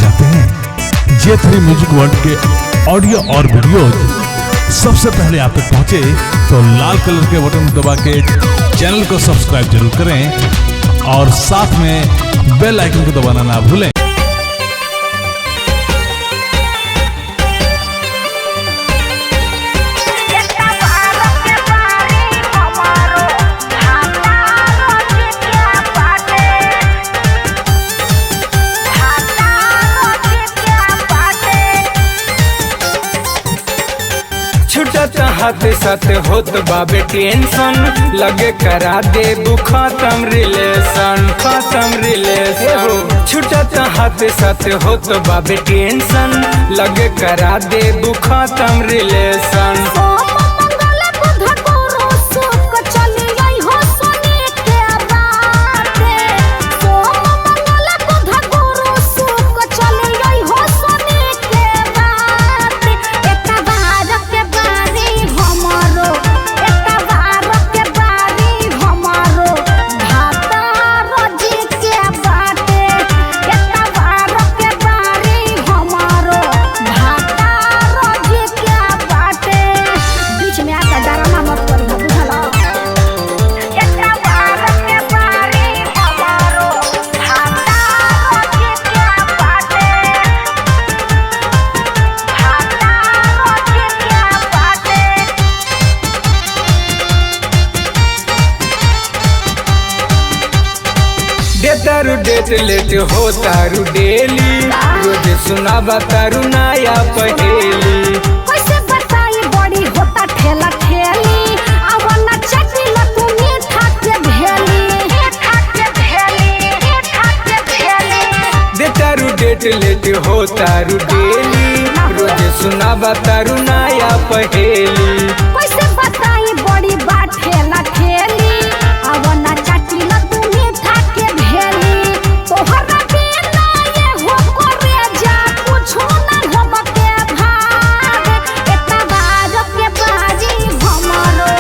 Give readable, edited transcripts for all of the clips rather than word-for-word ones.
चाहते हैं J3 music world के ऑडियो और वीडियो सबसे पहले आप तक पहुंचे तो लाल कलर के बटन दबा के चैनल को सब्सक्राइब जरूर करें और साथ में बेल आइकन को दबाना ना भूलें। हाथ साथ होत बाबे टेंशन लगे करा दे खत्म रिलेशन छुटत हाथ साथ होत बाबे टेंशन लगे करा दे खत्म रिलेशन। तारू डेट लेट हो तारू डेली रोज सुनाबा तारू नया पहेली कैसे बताई बड़ी होता ठेला ठेली आवना चटनी तू मीठा के भेली दे तारू डेट लेट हो तारू डेली रोज सुनाबा तारू नया पहेली कैसे बताई बड़ी बात ठेला ठेली आवना चटनी तू मीठा के भेली तोहरा बिना ये हो करे जा कुछो ना हम के भाग एता बाज के बाजी हमरो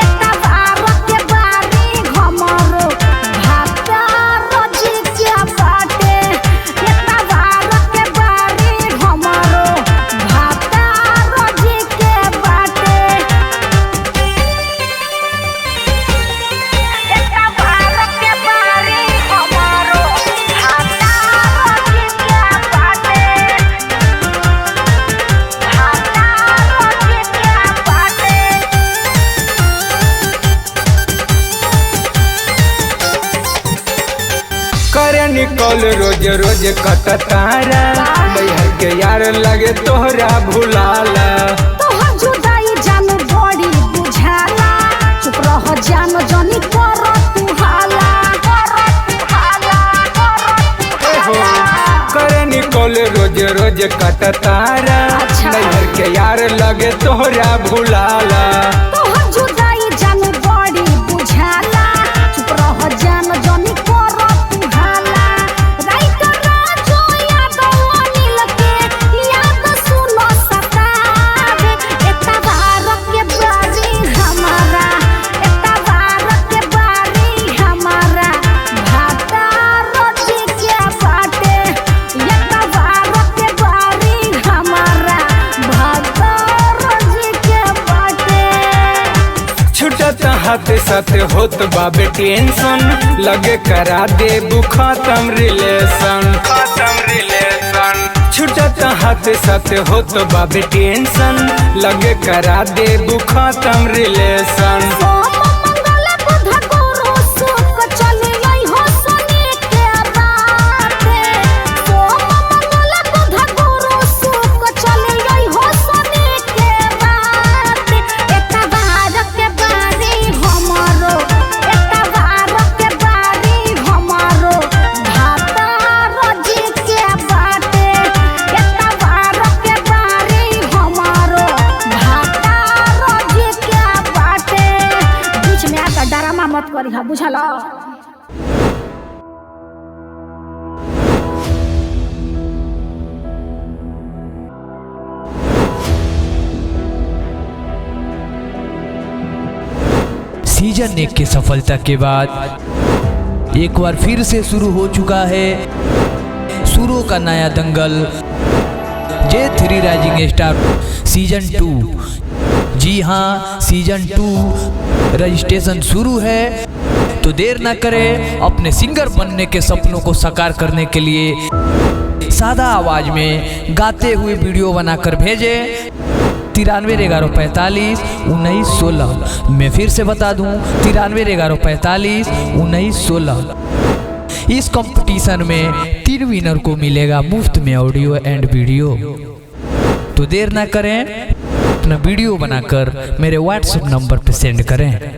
एता बार के बारी हमरो भाता रोजी के बाटे एता बार के बारी हमरो भाता रोजी के बाटे एता बार के बारी हमरो भाता रोजी के बाटे भाता रोजी के बाटे। करे निकल रोज रोज कटतारा मैहर के यार लगे तोहरा भुलाला तोहर जुदाई जानू बड़ी बुझाला चुप रह जानो जनी कर तू हाला करे निकल रोज रोज कटतारा अच्छा। मैहर के यार लगे तोहरा भुलाला तोहर जुदाई जानू बड़ी बुझाला चुप रह जानो जनी कर तू हाला राइत राजो याद अनिल के याद सुनो सतावे एता बार के बाजी हमारा एता बार के बारी हमारा भाता रोजी के बाटे एता बार के बारी हमारा भाता रोजी के बाटे। छुटत हाथ साथ होत बाबे टेंशन लगे करा दे खत्म रिलेशन छुटत हाथ साथ होत बाबे टेंशन लगे करा दे खत्म रिलेशन। मत करी हा बुझला। सीजन 1 की सफलता के बाद एक बार फिर से शुरू हो चुका है सुरों का नया दंगल J3 राइजिंग स्टार सीजन 2। जी हाँ, सीजन 2 रजिस्ट्रेशन शुरू है, तो देर ना करें। अपने सिंगर बनने के सपनों को साकार करने के लिए सादा आवाज में गाते हुए वीडियो बनाकर भेजें 93 1145 19 16। मैं फिर से बता दूं 93 1145 19 16। इस कंपटीशन में 3 विनर को मिलेगा मुफ्त में ऑडियो एंड वीडियो। तो देर ना करें, अपना वीडियो बनाकर मेरे व्हाट्सएप नंबर पर सेंड करें।